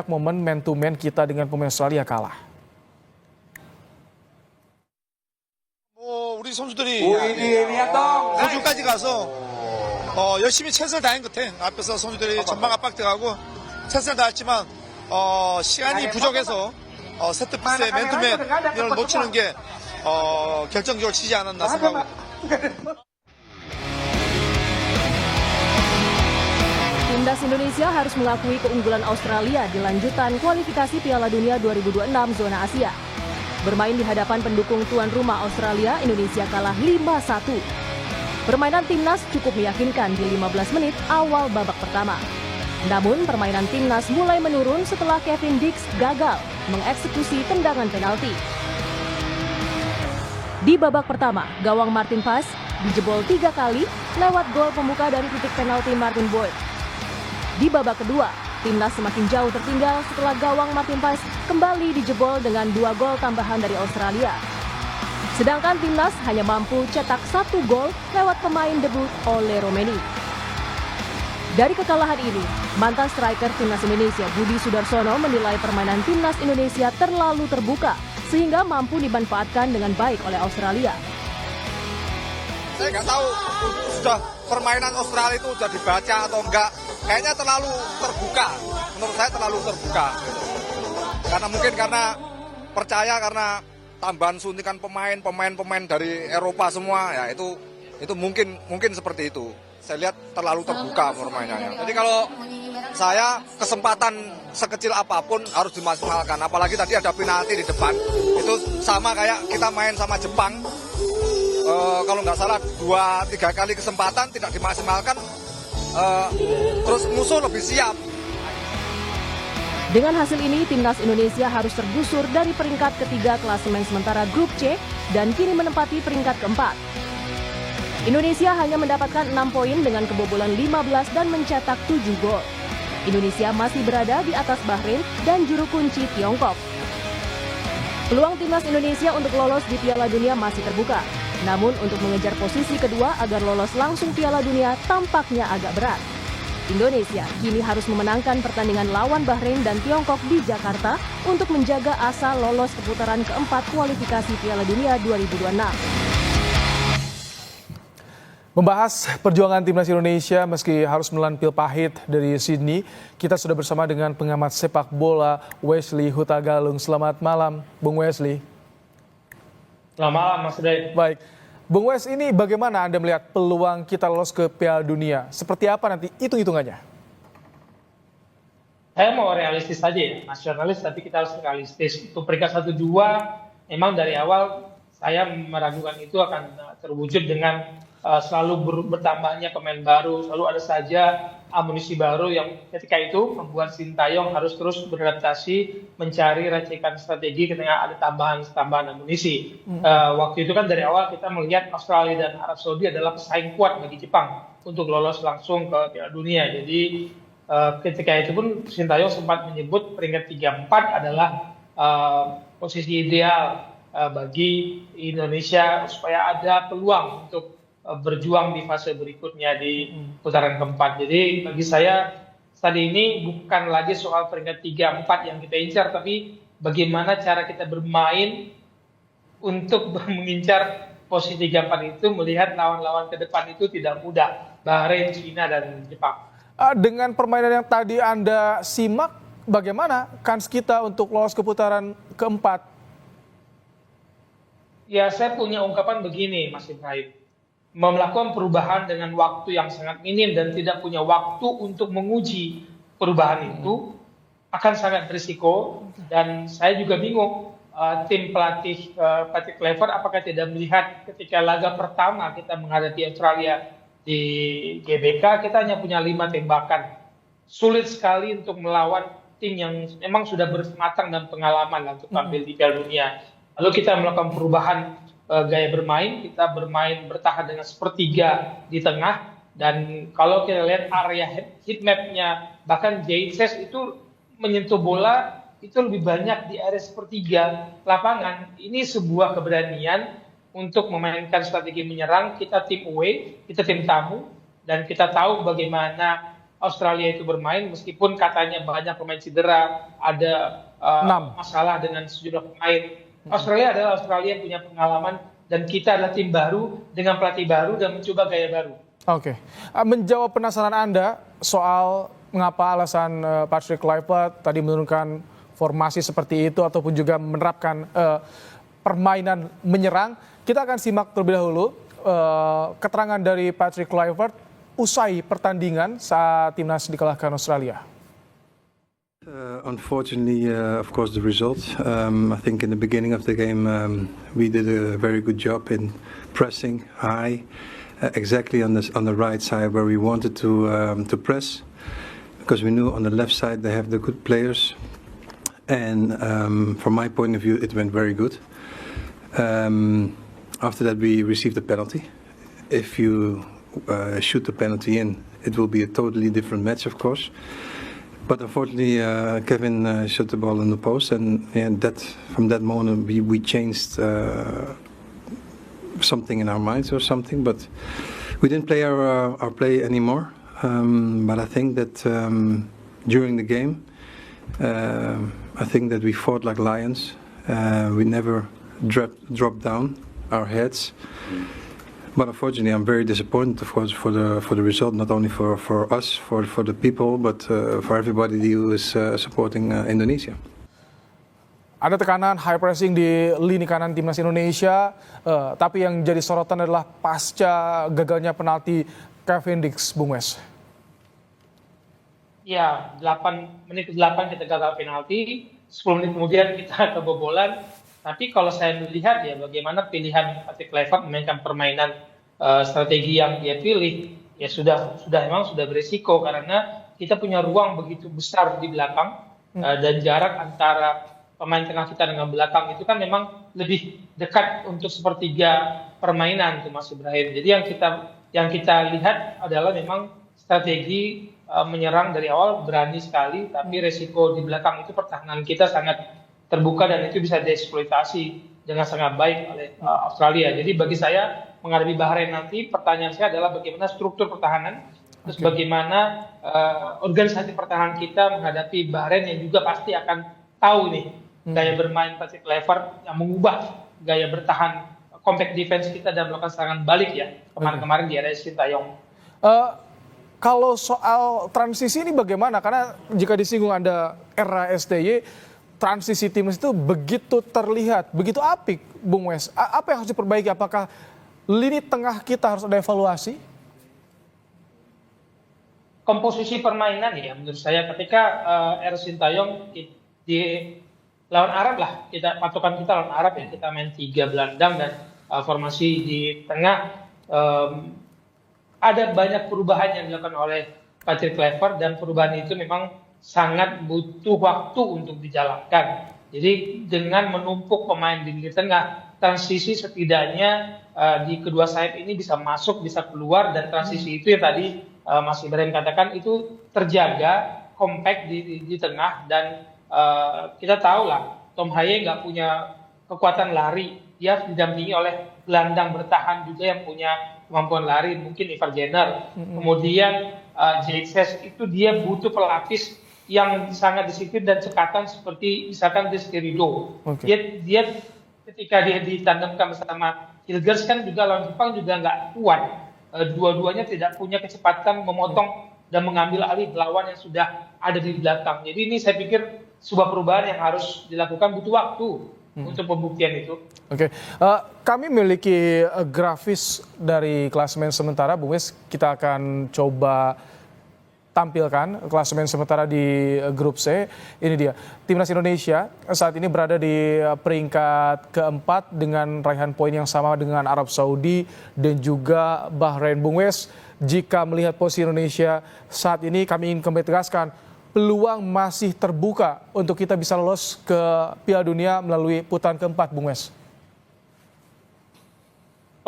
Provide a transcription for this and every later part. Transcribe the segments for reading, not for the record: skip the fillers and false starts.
Momen man to man kita dengan pemain Australia kalah. 우리 선수들이 우리야 또 호주까지 가서 열심히 최선을 다한 것 같아. 앞에서 선수들이 전방 압박들하고 최선을 다했지만 시간이 부족해서 세트피스의 맨투맨 이걸 놓치는 게 결정적으로 지지 않았나 생각하고. Timnas Indonesia harus mengakui keunggulan Australia di lanjutan kualifikasi Piala Dunia 2026 zona Asia. Bermain di hadapan pendukung tuan rumah Australia, Indonesia kalah 5-1. Permainan timnas cukup meyakinkan di 15 menit awal babak pertama. Namun permainan timnas mulai menurun setelah Kevin Dix gagal mengeksekusi tendangan penalti. Di babak pertama, gawang Martin Paes dijebol 3 kali lewat gol pembuka dari titik penalti Martin Boyd. Di babak kedua, timnas semakin jauh tertinggal setelah gawang Martin Paes kembali dijebol dengan 2 gol tambahan dari Australia. Sedangkan timnas hanya mampu cetak 1 gol lewat pemain debut Ole Romeni. Dari kekalahan ini, mantan striker timnas Indonesia Budi Sudarsono menilai permainan timnas Indonesia terlalu terbuka sehingga mampu dimanfaatkan dengan baik oleh Australia. Saya nggak tahu sudah permainan Australia itu sudah dibaca atau enggak. Kayaknya terlalu terbuka. Menurut saya terlalu terbuka. Gitu. Karena percaya karena tambahan suntikan pemain dari Eropa semua ya itu mungkin seperti itu. Saya lihat terlalu terbuka permainannya. Jadi kalau saya kesempatan sekecil apapun harus dimaksimalkan. Apalagi tadi ada penalti di depan. Itu sama kayak kita main sama Jepang. Kalau nggak salah 2-3 kali kesempatan tidak dimaksimalkan, terus musuh lebih siap. Dengan hasil ini, timnas Indonesia harus tergusur dari peringkat ketiga klasemen sementara grup C dan kini menempati peringkat keempat. Indonesia hanya mendapatkan 6 poin dengan kebobolan 15 dan mencetak 7 gol. Indonesia masih berada di atas Bahrain dan juru kunci Tiongkok. Peluang timnas Indonesia untuk lolos di Piala Dunia masih terbuka. Namun untuk mengejar posisi kedua agar lolos langsung Piala Dunia tampaknya agak berat. Indonesia kini harus memenangkan pertandingan lawan Bahrain dan Tiongkok di Jakarta untuk menjaga asa lolos ke putaran keempat kualifikasi Piala Dunia 2026. Membahas perjuangan timnas Indonesia meski harus menelan pil pahit dari Sydney, kita sudah bersama dengan pengamat sepak bola Wesley Hutagalung. Selamat malam, Bung Wesley. Selamat malam, Mas Ray. Baik, Bung Wes, ini bagaimana Anda melihat peluang kita lolos ke Piala Dunia? Seperti apa nanti hitung-hitungannya? Saya mau realistis saja ya, nasionalis, tapi kita harus realistis. Untuk peringkat 1-2, memang dari awal saya meragukan itu akan terwujud dengan selalu bertambahnya pemain baru, selalu ada saja amunisi baru yang ketika itu membuat Sintayong harus terus beradaptasi mencari racikan strategi ketika ada tambahan amunisi. Waktu itu kan dari awal kita melihat Australia dan Arab Saudi adalah pesaing kuat bagi Jepang untuk lolos langsung ke Piala Dunia. Jadi ketika itu pun Sintayong sempat menyebut peringkat 3-4 adalah posisi ideal bagi Indonesia supaya ada peluang untuk berjuang di fase berikutnya di putaran keempat. Jadi bagi saya tadi ini bukan lagi soal peringkat 3-4 yang kita incar, tapi bagaimana cara kita bermain untuk mengincar posisi 3-4 itu, melihat lawan-lawan ke depan itu tidak mudah, Bahrain, China, dan Jepang. Dengan permainan yang tadi Anda simak, bagaimana kans kita untuk lolos ke putaran keempat? Ya, saya punya ungkapan begini, Mas Ibrahim. Melakukan perubahan dengan waktu yang sangat minim dan tidak punya waktu untuk menguji perubahan itu akan sangat berisiko. Dan saya juga bingung tim pelatih Clever apakah tidak melihat ketika laga pertama kita menghadapi Australia di GBK, kita hanya punya 5 tembakan. Sulit sekali untuk melawan tim yang memang sudah bermatang dan pengalaman untuk tampil di Piala Dunia. Lalu kita melakukan perubahan gaya bermain, kita bertahan dengan sepertiga di tengah, dan kalau kita lihat area heat map-nya, bahkan JXS itu menyentuh bola itu lebih banyak di area sepertiga lapangan. Ini sebuah keberanian untuk memainkan strategi menyerang. Kita tim away, kita tim tamu, dan kita tahu bagaimana Australia itu bermain, meskipun katanya banyak pemain cedera, ada 6. masalah dengan sejumlah pemain. Australia adalah Australia yang punya pengalaman, dan kita adalah tim baru dengan pelatih baru dan mencoba gaya baru. Oke. Menjawab penasaran Anda soal mengapa alasan Patrick Kluivert tadi menurunkan formasi seperti itu ataupun juga menerapkan permainan menyerang, kita akan simak terlebih dahulu keterangan dari Patrick Kluivert usai pertandingan saat timnas dikalahkan Australia. Unfortunately, of course, the result. I think in the beginning of the game, we did a very good job in pressing high, exactly on the right side where we wanted to press, because we knew on the left side they have the good players, and from my point of view, it went very good. After that, we received a penalty. If you shoot the penalty in, it will be a totally different match, of course. But unfortunately, Kevin shot the ball in the post, and from that moment we changed something in our minds or something. But we didn't play our play anymore. But I think that during the game, I think that we fought like lions. We never dropped down our heads. But unfortunately, I'm very disappointed, of course, for the result. Not only for us, for the people, but for everybody who is supporting Indonesia. Ada tekanan high pressing di lini kanan timnas Indonesia, tapi yang jadi sorotan adalah pasca gagalnya penalti Kevin Dix, Bung Wes. Ya, menit ke-8 kita gagal penalti, 10 menit kemudian kita kebobolan. Tapi kalau saya melihat ya bagaimana pilihan Patrick Kluivert memainkan permainan strategi yang dia pilih, ya sudah berisiko karena kita punya ruang begitu besar di belakang dan jarak antara pemain tengah kita dengan belakang itu kan memang lebih dekat untuk sepertiga permainan tuh Mas Ibrahim. Jadi yang kita lihat adalah memang strategi menyerang dari awal berani sekali, tapi resiko di belakang itu pertahanan kita sangat terbuka dan itu bisa dieksploitasi dengan sangat baik oleh Australia. Jadi bagi saya menghadapi Bahrain nanti, pertanyaan saya adalah bagaimana struktur pertahanan, terus bagaimana organisasi pertahanan kita menghadapi Bahrain yang juga pasti akan tahu nih gaya bermain Patrick Kluivert yang mengubah gaya bertahan compact defense kita dan melakukan serangan balik ya kemarin di area Sintayong. Kalau soal transisi ini bagaimana? Karena jika disinggung Anda era STY, transisi timnas itu begitu terlihat, begitu apik, Bung Wes. Apa yang harus diperbaiki? Apakah lini tengah kita harus ada evaluasi? Komposisi permainan ya, menurut saya ketika era Sintayong di lawan Arab lah, patokan kita lawan Arab ya, kita main 3 gelandang dan formasi di tengah. Ada banyak perubahan yang dilakukan oleh Patrick Kluivert dan perubahan itu memang sangat butuh waktu untuk dijalankan. Jadi dengan menumpuk pemain di lini tengah, transisi setidaknya di kedua sayap ini bisa masuk, bisa keluar, dan transisi itu yang tadi Mas Ibrahim katakan itu terjaga, compact di tengah, dan kita tahu lah Tom Haye nggak punya kekuatan lari, dia didampingi oleh gelandang bertahan juga yang punya kemampuan lari, mungkin Ivar Jenner. Kemudian Jesus itu dia butuh pelapis yang sangat disiplin dan cekatan seperti misalkan Rizky Ridho. Dia ketika dia ditandemkan bersama Hilgers kan juga lawan Jepang juga nggak kuat. Dua-duanya tidak punya kecepatan memotong dan mengambil alih lawan yang sudah ada di belakang. Jadi ini saya pikir sebuah perubahan yang harus dilakukan, butuh waktu untuk pembuktian itu. Kami memiliki grafis dari klasemen sementara, Bung Wes. Kita akan coba tampilkan klasemen sementara di grup C. Ini dia, timnas Indonesia saat ini berada di peringkat keempat dengan raihan poin yang sama dengan Arab Saudi dan juga Bahrain. Bung Wes, jika melihat posisi Indonesia saat ini, kami ingin kembali tegaskan, peluang masih terbuka untuk kita bisa lolos ke Piala Dunia melalui putaran keempat, Bung Wes.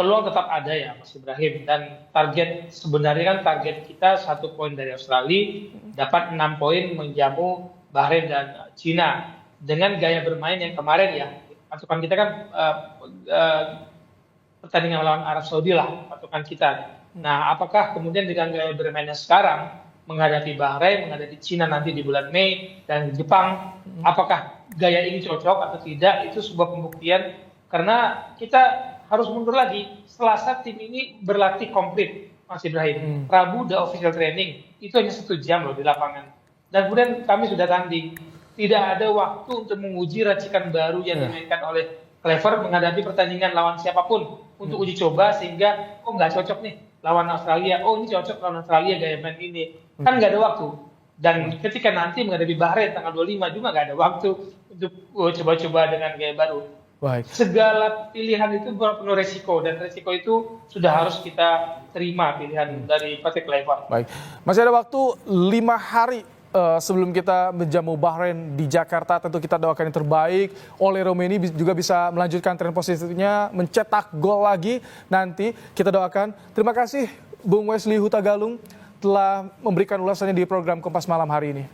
Peluang tetap ada ya Mas Ibrahim, dan sebenarnya kan target kita 1 poin dari Australia, dapat 6 poin menjamu Bahrain dan Cina. Dengan gaya bermain yang kemarin ya, pasukan kita kan pertandingan melawan Arab Saudi lah pasukan kita. Nah, apakah kemudian dengan gaya bermainnya sekarang menghadapi Bahrain, menghadapi Cina nanti di bulan Mei, dan Jepang. Apakah gaya ini cocok atau tidak, itu sebuah pembuktian. Karena kita harus mundur lagi. Selasa tim ini berlatih komplit, Mas Ibrahim. Rabu udah official training, itu hanya 1 jam loh di lapangan. Dan kemudian kami sudah tanding. Tidak ada waktu untuk menguji racikan baru yang dimainkan oleh Clever menghadapi pertandingan lawan siapapun untuk uji coba, sehingga nggak cocok nih lawan Australia, ini cocok lawan Australia gaya main ini. Kan nggak ada waktu. Dan ketika nanti menghadapi Bahrain tanggal 25 juga nggak ada waktu untuk coba-coba dengan gaya baru. Baik. Segala pilihan itu penuh resiko, dan resiko itu sudah harus kita terima pilihan dari Patrick Kluivert. Baik, masih ada waktu 5 hari sebelum kita menjamu Bahrain di Jakarta. Tentu kita doakan yang terbaik. Oleh Romeni juga bisa melanjutkan tren positifnya, mencetak gol lagi nanti. Kita doakan. Terima kasih Bung Wesley Huta Galung telah memberikan ulasannya di program Kompas Malam hari ini.